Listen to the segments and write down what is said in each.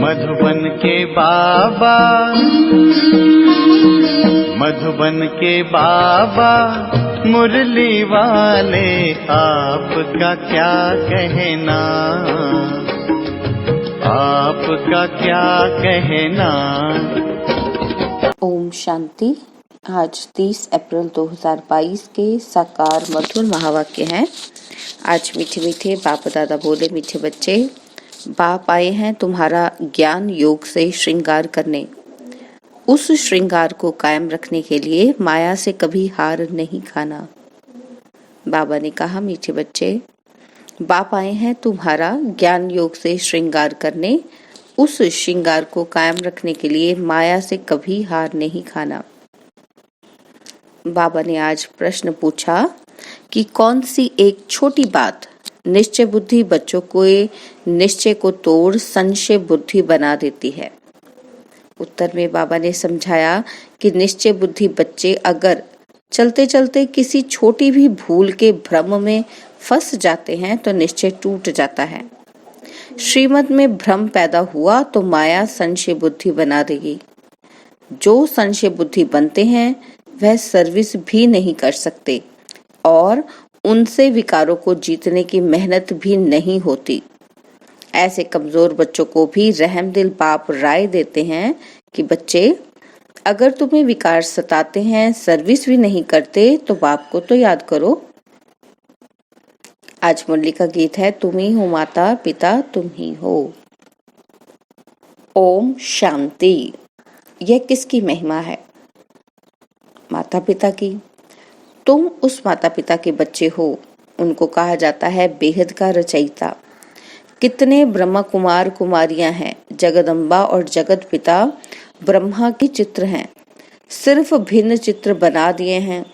मधुबन के बाबा, मधुबन के बाबा मुरली वाले, आपका क्या कहना, आपका क्या कहना। ओम शांति। आज 30 अप्रैल 2022 के साकार मधुर महावाक्य हैं। आज मीठे मीठे बाप दादा बोले, मीठे बच्चे, बाप आए हैं तुम्हारा ज्ञान योग से श्रृंगार करने। उस श्रृंगार को कायम रखने के लिए माया से कभी हार नहीं खाना। बाबा ने कहा, मीठे बच्चे, बाप आए हैं तुम्हारा ज्ञान योग से श्रृंगार करने। उस श्रृंगार को कायम रखने के लिए माया से कभी हार नहीं खाना। बाबा ने आज प्रश्न पूछा कि कौन सी एक छोटी बात निश्चय बुद्धि बच्चों को निश्चय को तोड़ संशय बुद्धि बना देती है। उत्तर में बाबा ने समझाया कि निश्चय बुद्धि बच्चे अगर चलते चलते किसी छोटी भी भूल के भ्रम में फंस जाते हैं तो निश्चय टूट जाता है। श्रीमत में भ्रम पैदा हुआ तो माया संशय बुद्धि बना देगी। जो संशय बुद्धि बनते हैं वह सर्विस भी नहीं कर सकते और उनसे विकारों को जीतने की मेहनत भी नहीं होती। ऐसे कमजोर बच्चों को भी रहमदिल बाप राय देते हैं कि बच्चे, अगर तुम्हें विकार सताते हैं, सर्विस भी नहीं करते, तो बाप को तो याद करो। आज मुरली का गीत है, तुम ही हो माता पिता तुम ही हो। ओम शांति। यह किसकी महिमा है? माता पिता की। तुम उस माता पिता के बच्चे हो। उनको कहा जाता है बेहद का रचयिता। कितने ब्रह्मा कुमार कुमारियां हैं। जगदम्बा और जगत पिता ब्रह्मा के चित्र हैं, सिर्फ भिन्न चित्र बना दिए हैं।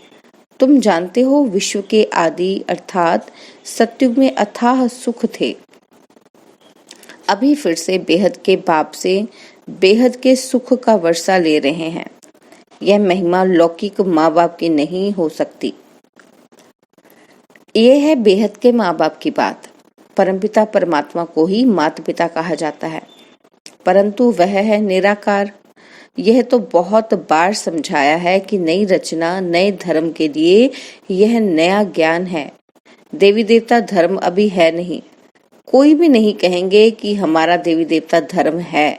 तुम जानते हो विश्व के आदि अर्थात सत्युग में अथाह सुख थे। अभी फिर से बेहद के बाप से बेहद के सुख का वर्षा ले रहे हैं। यह महिमा लौकिक माँ बाप की नहीं हो सकती। यह है बेहद के माँ बाप की बात। परमपिता परमात्मा को ही माता पिता कहा जाता है, परंतु वह है निराकार। यह तो बहुत बार समझाया है कि नई रचना नए धर्म के लिए यह नया ज्ञान है। देवी देवता धर्म अभी है नहीं। कोई भी नहीं कहेंगे कि हमारा देवी देवता धर्म है,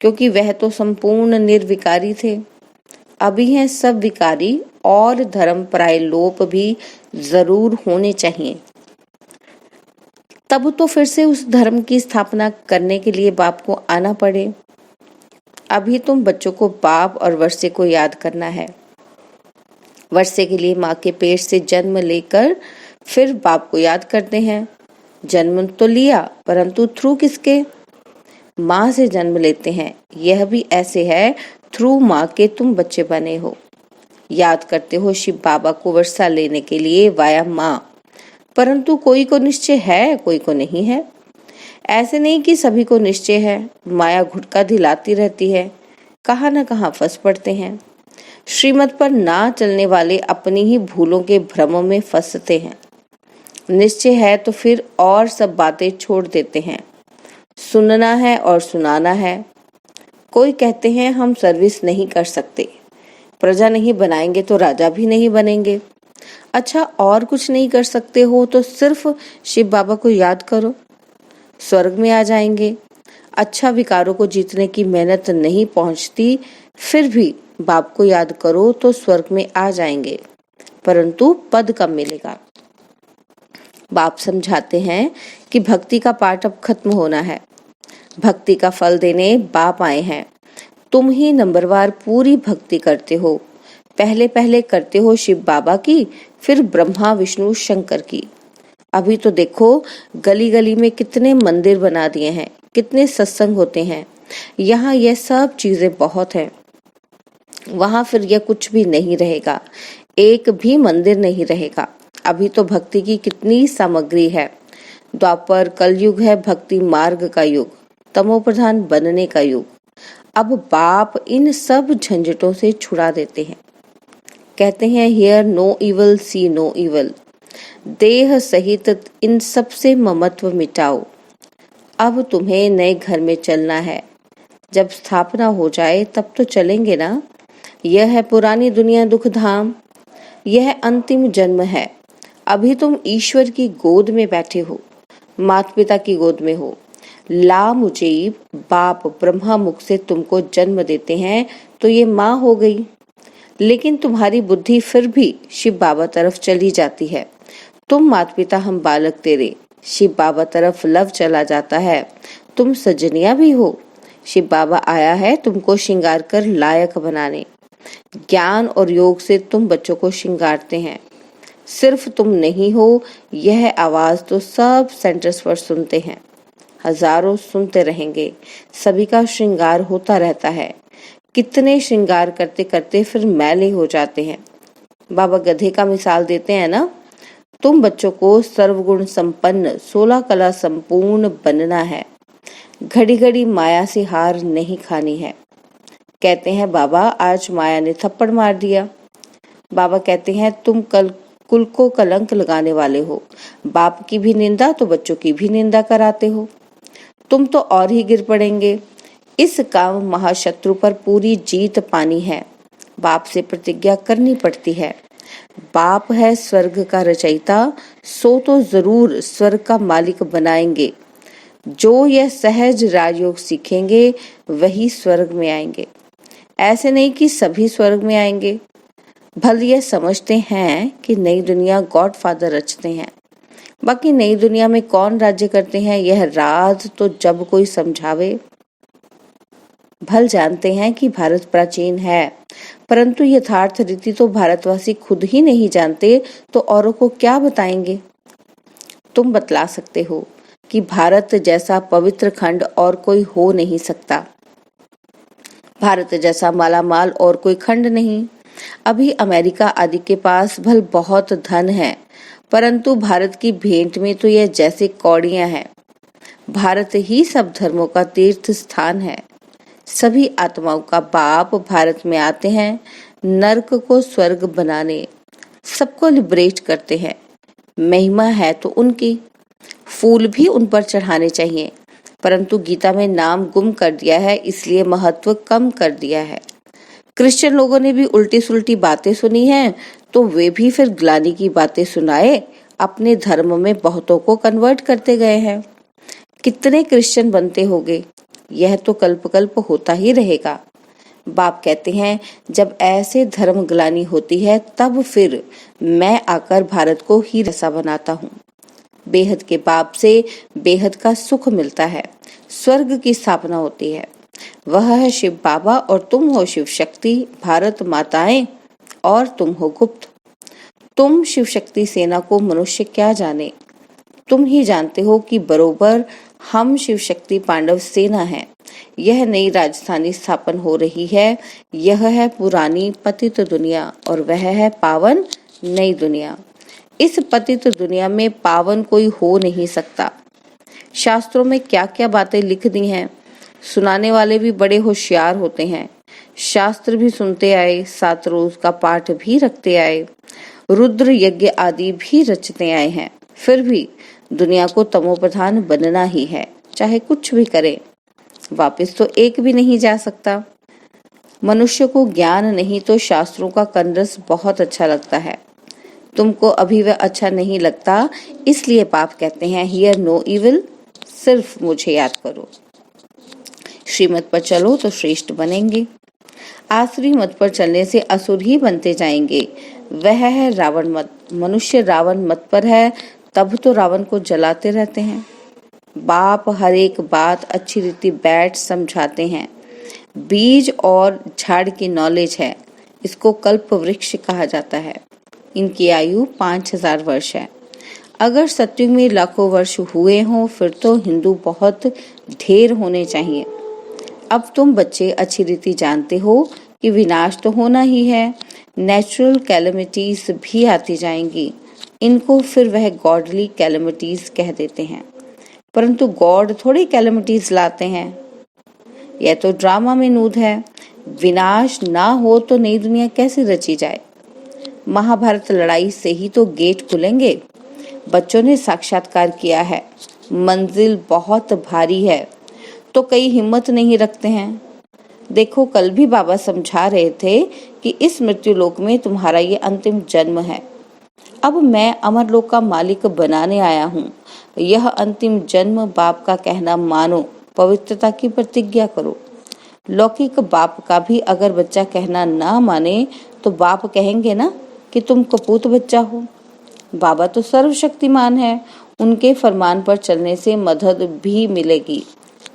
क्योंकि वह तो संपूर्ण निर्विकारी थे। अभी हैं सब विकारी और धर्म प्राय लोप भी जरूर होने चाहिए। तब तो फिर से उस धर्म की स्थापना करने के लिए बाप को आना पड़े। अभी तुम बच्चों को बाप और वर्षे को याद करना है। वर्षे के लिए माँ के पेट से जन्म लेकर फिर बाप को याद करते हैं। जन्म तो लिया, परंतु थ्रू किसके? माँ से जन्म लेते हैं। यह भी ऐसे है, थ्रू माँ के तुम बच्चे बने हो। याद करते हो शिव बाबा को वर्षा लेने के लिए वाया माँ, परंतु कोई को निश्चय है, कोई को नहीं है। ऐसे नहीं कि सभी को निश्चय है। माया घुटका दिलाती रहती है, कहाँ न कहाँ फंस पड़ते हैं। श्रीमत पर ना चलने वाले अपनी ही भूलों के भ्रम में फंसते हैं। निश्चय है तो फिर और सब बातें छोड़ देते हैं। सुनना है और सुनाना है। कोई कहते हैं हम सर्विस नहीं कर सकते, प्रजा नहीं बनाएंगे तो राजा भी नहीं बनेंगे। अच्छा, और कुछ नहीं कर सकते हो तो सिर्फ शिव बाबा को याद करो, स्वर्ग में आ जाएंगे। अच्छा, विकारों को जीतने की मेहनत नहीं पहुंचती, फिर भी बाप को याद करो तो स्वर्ग में आ जाएंगे, परंतु पद कम मिलेगा। बाप समझाते हैं कि भक्ति का पाठ अब खत्म होना है। भक्ति का फल देने बाप आए हैं। तुम ही नंबरवार पूरी भक्ति करते हो। पहले पहले करते हो शिव बाबा की, फिर ब्रह्मा विष्णु शंकर की। अभी तो देखो गली गली में कितने मंदिर बना दिए हैं, कितने सत्संग होते हैं। यहाँ यह सब चीजें बहुत हैं, वहां फिर यह कुछ भी नहीं रहेगा। एक भी मंदिर नहीं रहेगा। अभी तो भक्ति की कितनी सामग्री है। द्वापर कलयुग है भक्ति मार्ग का युग, तमो प्रधान बनने का युग। अब बाप इन सब झंझटों से छुड़ा देते हैं। कहते हैं hear no evil see no evil. देह सहित इन सब से ममत्व मिटाओ। अब तुम्हें नए घर में चलना है। जब स्थापना हो जाए तब तो चलेंगे ना। यह है पुरानी दुनिया दुख धाम, यह अंतिम जन्म है। अभी तुम ईश्वर की गोद में बैठे हो, माता पिता की गोद में हो। लामुजीब बाप ब्रह्मा मुख से तुमको जन्म देते हैं तो ये माँ हो गई, लेकिन तुम्हारी बुद्धि फिर भी शिव बाबा तरफ चली जाती है। तुम माता पिता हम बालक तेरे, शिव बाबा तरफ लव चला जाता है। तुम सजनिया भी हो, शिव बाबा आया है तुमको श्रृंगार कर लायक बनाने। ज्ञान और योग से तुम बच्चों को श्रृंगारते हैं। सिर्फ तुम नहीं हो, यह आवाज तो सब सेंटर्स पर सुनते हैं, हजारों सुनते रहेंगे। सभी का श्रृंगार होता रहता है। कितने श्रृंगार करते करते फिर मैले हो जाते हैं। बाबा गधे का मिसाल देते हैं ना। तुम बच्चों को सर्वगुण संपन्न 16 कला संपूर्ण बनना है। घड़ी घड़ी माया से हार नहीं खानी है। कहते हैं बाबा आज माया ने थप्पड़ मार दिया। बाबा कहते हैं तुम कल कुल को कलंक लगाने वाले हो। बाप की भी निंदा तो बच्चों की भी निंदा कराते हो। तुम तो और ही गिर पड़ेंगे। इस काम महाशत्रु पर पूरी जीत पानी है। बाप से प्रतिज्ञा करनी पड़ती है। बाप है स्वर्ग का रचयिता, सो तो जरूर स्वर्ग का मालिक बनाएंगे। जो यह सहज राजयोग सीखेंगे वही स्वर्ग में आएंगे। ऐसे नहीं कि सभी स्वर्ग में आएंगे। भल यह समझते हैं कि नई दुनिया गॉड फादर रचते हैं, बाकी नई दुनिया में कौन राज्य करते हैं यह राज तो जब कोई समझावे। भल जानते हैं कि भारत प्राचीन है, परंतु यथार्थ रीति तो भारतवासी खुद ही नहीं जानते तो औरों को क्या बताएंगे। तुम बतला सकते हो कि भारत जैसा पवित्र खंड और कोई हो नहीं सकता। भारत जैसा मालामाल और कोई खंड नहीं। अभी अमेरिका आदि के पास भल बहुत धन है, परंतु भारत की भेंट में तो यह जैसे कौड़ियां हैं। भारत ही सब धर्मों का तीर्थ स्थान है। सभी आत्माओं का बाप भारत में आते हैं, नरक को स्वर्ग बनाने, सबको लिबरेट करते हैं। महिमा है तो उनकी, फूल भी उन पर चढ़ाने चाहिए, परंतु गीता में नाम गुम कर दिया है, इसलिए महत्व कम कर दिया है। क्रिश्चियन लोगों ने भी उल्टी सुल्टी बातें सुनी हैं, तो वे भी फिर ग्लानि की बातें सुनाए अपने धर्म में बहुतों को कन्वर्ट करते गए हैं। कितने क्रिश्चियन बनते होंगे, यह तो कल्प कल्प होता ही रहेगा। बाप कहते हैं जब ऐसे धर्म ग्लानि होती है तब फिर मैं आकर भारत को ही ऐसा बनाता हूँ। बेहद के बाप से बेहद का सुख मिलता है, स्वर्ग की स्थापना होती है। वह है शिव बाबा और तुम हो शिव शक्ति, भारत माताएं और तुम हो गुप्त। तुम शिव शक्ति सेना को मनुष्य क्या जाने, तुम ही जानते हो कि बरोबर हम शिव शक्ति पांडव सेना है। यह नई राजधानी स्थापन हो रही है। यह है पुरानी पतित दुनिया और वह है पावन नई दुनिया। इस पतित दुनिया में पावन कोई हो नहीं सकता। शास्त्रों में क्या क्या बातें लिख दी हैं। सुनाने वाले भी बड़े होशियार होते हैं। शास्त्र भी सुनते आए, 7 रोज का पाठ भी रखते आए, रुद्र यज्ञ आदि भी रचते आए हैं। फिर भी दुनिया को तमोप्रधान बनना ही है, चाहे कुछ भी करे। वापस तो एक भी नहीं जा सकता। मनुष्य को ज्ञान नहीं तो शास्त्रों का कंदस बहुत अच्छा लगता है। तुमको अभी वह अच्छा नहीं लगता, इसलिए पाप कहते हैं हियर नो इविल, सिर्फ मुझे याद करो। श्रीमत पर चलो तो श्रेष्ठ बनेंगे। आसुरी मत पर चलने से असुर ही बनते जाएंगे। वह है रावण मत। मनुष्य रावण मत पर है तब तो रावण को जलाते रहते हैं। बाप हर एक बात अच्छी रीति बैठ समझाते हैं। बीज और झाड़ की नॉलेज है, इसको कल्प वृक्ष कहा जाता है। इनकी आयु 5000 वर्ष है। अगर सत्युग में लाखों वर्ष हुए हों फिर तो हिंदू बहुत ढेर होने चाहिए। अब तुम बच्चे अच्छी रीति जानते हो कि विनाश तो होना ही है, नेचुरल कैलेमिटीज भी आती जाएंगी। इनको फिर वह गॉडली कैलेमिटीज कह देते हैं, परंतु गॉड थोड़ी कैलेमिटीज लाते हैं। यह तो ड्रामा में नूद है। विनाश ना हो तो नई दुनिया कैसे रची जाए। महाभारत लड़ाई से ही तो गेट खुलेंगे। बच्चों ने साक्षात्कार किया है, मंजिल बहुत भारी है। तो कई हिम्मत नहीं रखते हैं। देखो, कल भी बाबा समझा रहे थे कि इस मृत्युलोक में तुम्हारा ये अंतिम जन्म है। अब मैं अमरलोक का मालिक बनाने आया हूँ। यह अंतिम जन्म बाप का कहना मानो, पवित्रता की प्रतिज्ञा करो। लौकिक बाप का भी अगर बच्चा कहना ना माने तो बाप कहेंगे ना कि तुम कपूत बच्चा हो। बाबा तो सर्वशक्तिमान है, उनके फरमान पर चलने से मदद भी मिलेगी।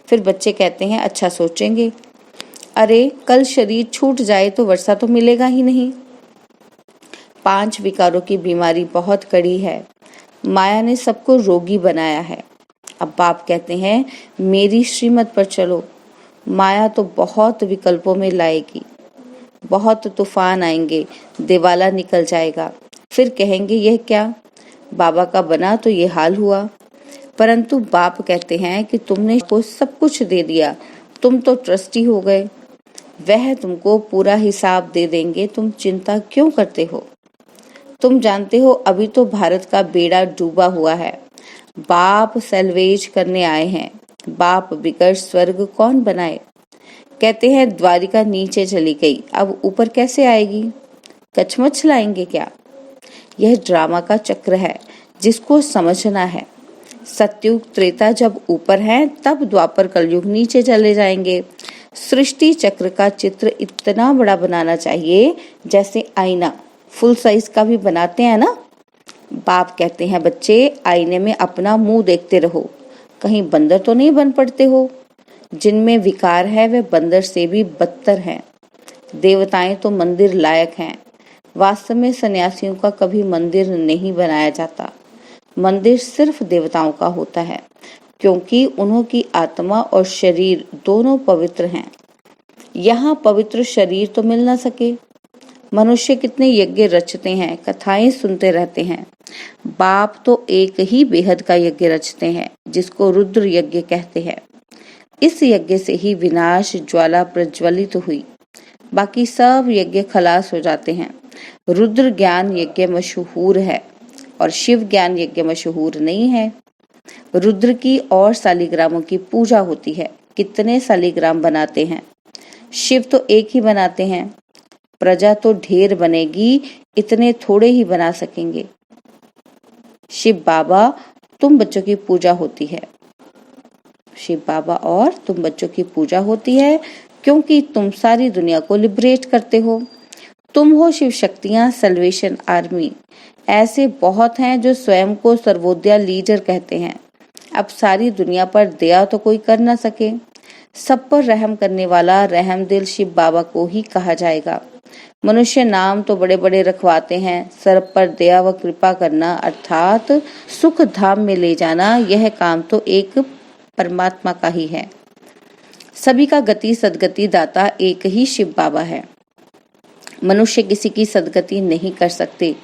फिर बच्चे कहते हैं, अच्छा सोचेंगे। अरे कल शरीर छूट जाए तो वर्षा तो मिलेगा ही नहीं। 5 विकारों की बीमारी बहुत कड़ी है। माया ने सबको रोगी बनाया है। अब बाप कहते हैं, मेरी श्रीमत पर चलो। माया तो बहुत विकल्पों में लाएगी, बहुत तूफान आएंगे, दिवाला निकल जाएगा। फिर कहेंगे, यह क्या, बाबा का बना तो ये हाल हुआ। परंतु बाप कहते हैं कि तुमने को सब कुछ दे दिया, तुम तो ट्रस्टी हो गए। वह तुमको पूरा हिसाब दे देंगे, तुम चिंता क्यों करते हो। तुम जानते हो अभी तो भारत का बेड़ा डूबा हुआ है। बाप सैल्वेज करने आए हैं। बाप बिगड़ स्वर्ग कौन बनाए। कहते हैं द्वारिका नीचे चली गई, अब ऊपर कैसे आएगी। कचमच लाएंगे क्या। यह ड्रामा का चक्र है जिसको समझना है। सतयुग त्रेता जब ऊपर है तब द्वापर कलयुग नीचे चले जाएंगे। सृष्टि चक्र का चित्र इतना बड़ा बनाना चाहिए जैसे आईना फुल साइज का भी बनाते हैं ना। बाप कहते हैं, बच्चे आईने में अपना मुंह देखते रहो, कहीं बंदर तो नहीं बन पड़ते हो। जिनमें विकार है वे बंदर से भी बदतर हैं। देवताएं तो मंदिर लायक हैं। वास्तव में सन्यासियों का कभी मंदिर नहीं बनाया जाता। मंदिर सिर्फ देवताओं का होता है, क्योंकि उन्हों की आत्मा और शरीर दोनों पवित्र हैं। यहाँ पवित्र शरीर तो मिल ना सके। मनुष्य कितने यज्ञ रचते हैं, कथाएं सुनते रहते हैं। बाप तो एक ही बेहद का यज्ञ रचते हैं जिसको रुद्र यज्ञ कहते हैं। इस यज्ञ से ही विनाश ज्वाला प्रज्वलित हुई, बाकी सब यज्ञ खलास हो जाते हैं। रुद्र ज्ञान यज्ञ मशहूर है और शिव ज्ञान यज्ञ मशहूर नहीं है। रुद्र की और सालिग्रामों की पूजा होती है। कितने सालिग्राम बनाते हैं। शिव तो एक ही बनाते हैं। प्रजा तो ढेर बनेगी, इतने थोड़े ही बना सकेंगे। शिव बाबा तुम बच्चों की पूजा होती है। शिव बाबा और तुम बच्चों की पूजा होती है क्योंकि तुम सारी दुनिया को लिबरेट करते हो। तुम हो शिव शक्तियां, सल्वेशन आर्मी। ऐसे बहुत हैं जो स्वयं को सर्वोदया लीडर कहते हैं। अब सारी दुनिया पर दया तो कोई कर ना सके। सब पर रहम करने वाला रहम दिल शिव बाबा को ही कहा जाएगा। मनुष्य नाम तो बड़े बड़े रखवाते हैं, सर्व पर दया व कृपा करना अर्थात सुख धाम में ले जाना, यह काम तो एक परमात्मा का ही है। सभी का गति सदगति दाता एक ही शिव बाबा है। मनुष्य किसी की सदगति नहीं कर सकते,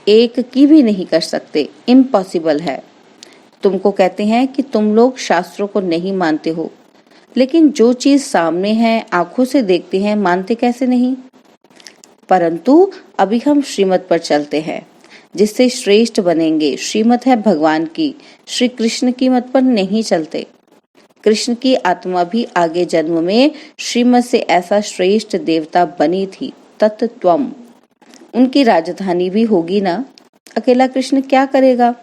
एक की भी नहीं कर सकते, इम्पॉसिबल है। तुमको कहते हैं कि तुम लोग शास्त्रों को नहीं मानते हो, लेकिन जो चीज सामने है, आंखों से देखते हैं, मानते कैसे नहीं। परंतु अभी हम श्रीमत पर चलते हैं जिससे श्रेष्ठ बनेंगे। श्रीमत है भगवान की, श्री कृष्ण की मत पर नहीं चलते। कृष्ण की आत्मा भी आगे जन्म में श्रीमत से ऐसा श्रेष्ठ देवता बनी थी, तत्त्वम। उनकी राजधानी भी होगी ना। अकेला कृष्ण क्या करेगा।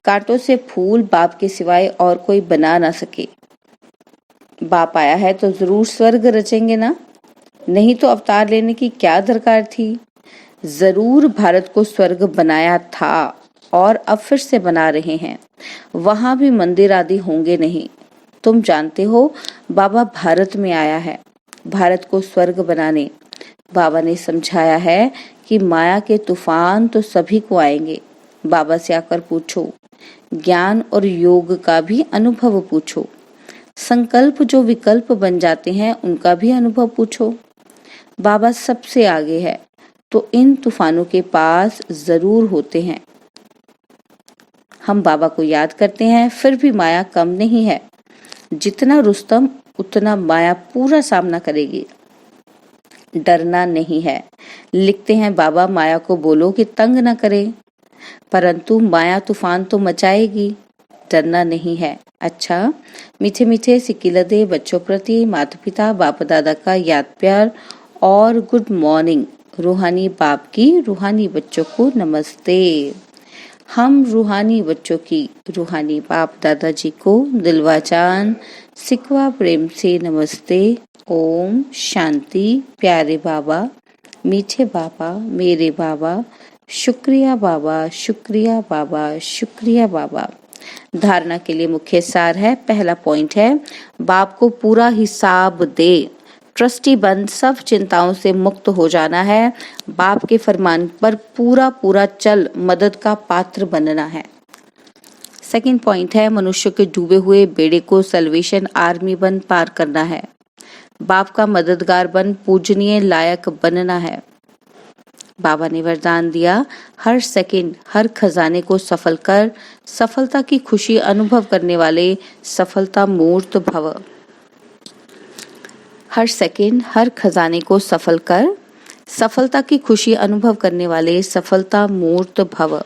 कांटों से फूल बाप के सिवाय और कोई बना ना सके। बाप आया है तो जरूर स्वर्ग रचेंगे ना, नहीं तो अवतार लेने की क्या दरकार थी। जरूर भारत को स्वर्ग बनाया था और अब फिर से बना रहे हैं। वहां भी मंदिर आदि होंगे नहीं। तुम जानते हो बाबा भारत में आया है, भारत को स्वर्ग बनाने। बाबा ने समझाया है कि माया के तूफान तो सभी को आएंगे। बाबा से आकर पूछो, ज्ञान और योग का भी अनुभव पूछो। संकल्प जो विकल्प बन जाते हैं उनका भी अनुभव पूछो। बाबा सबसे आगे है तो इन तूफानों के पास जरूर होते हैं। हम बाबा को याद करते हैं, फिर भी माया कम नहीं है। जितना रुस्तम उतना माया पूरा सामना करेगी। डरना नहीं है। लिखते हैं बाबा, माया को बोलो कि तंग न करे, परंतु माया तूफान तो मचाएगी। डरना नहीं है। अच्छा, मीठे मीठे सिकिलदे बच्चों प्रति माता पिता बाप दादा का याद प्यार और गुड मॉर्निंग। रूहानी बाप की रूहानी बच्चों को नमस्ते। हम रूहानी बच्चों की रूहानी बाप दादाजी को दिलवा जान सिकवा प्रेम से नमस्ते। ओम शांति। प्यारे बाबा, मीठे बाबा, मेरे बाबा, शुक्रिया बाबा, शुक्रिया बाबा, शुक्रिया बाबा। धारणा के लिए मुख्य सार है, पहला पॉइंट है, बाप को पूरा हिसाब दे। ट्रस्टी बन सब चिंताओं से मुक्त हो जाना है। बाप के फरमान पर पूरा पूरा चल मदद का पात्र बनना है। सेकंड पॉइंट है, मनुष्य के डूबे हुए बेड़े को सल्वेशन आर्मी बन पार करना है। बाप का मददगार बन पूजनीय लायक बनना है। बाबा ने वरदान दिया, हर सेकंड हर खजाने को सफल कर, सफलता की खुशी अनुभव करने वाले सफलता मूर्त भव। हर सेकंड हर खजाने को सफल कर, सफलता की खुशी अनुभव करने वाले सफलता मूर्त भव।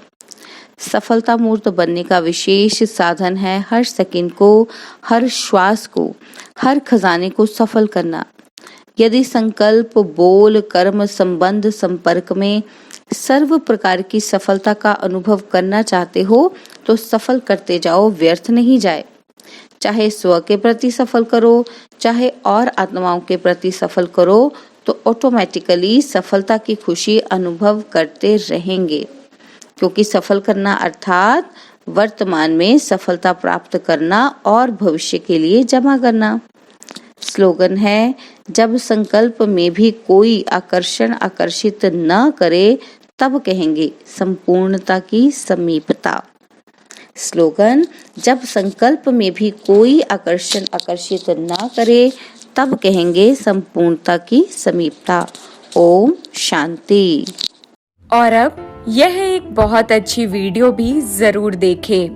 सफलता मूर्त बनने का विशेष साधन है हर सेकंड को, हर श्वास को, हर खजाने को सफल करना। यदि संकल्प, बोल, कर्म, संबंध, संपर्क में सर्व प्रकार की सफलता का अनुभव करना चाहते हो तो सफल करते जाओ, व्यर्थ नहीं जाए। चाहे स्व के प्रति सफल करो, चाहे और आत्माओं के प्रति सफल करो, तो ऑटोमेटिकली सफलता की खुशी अनुभव करते रहेंगे। क्योंकि सफल करना अर्थात वर्तमान में सफलता प्राप्त करना और भविष्य के लिए जमा करना। स्लोगन है, जब संकल्प में भी कोई आकर्षण आकर्षित न करे तब कहेंगे संपूर्णता की समीपता। स्लोगन, जब संकल्प में भी कोई आकर्षण आकर्षित न करे तब कहेंगे संपूर्णता की समीपता। ओम शांति। और अब यह एक बहुत अच्छी वीडियो भी जरूर देखें।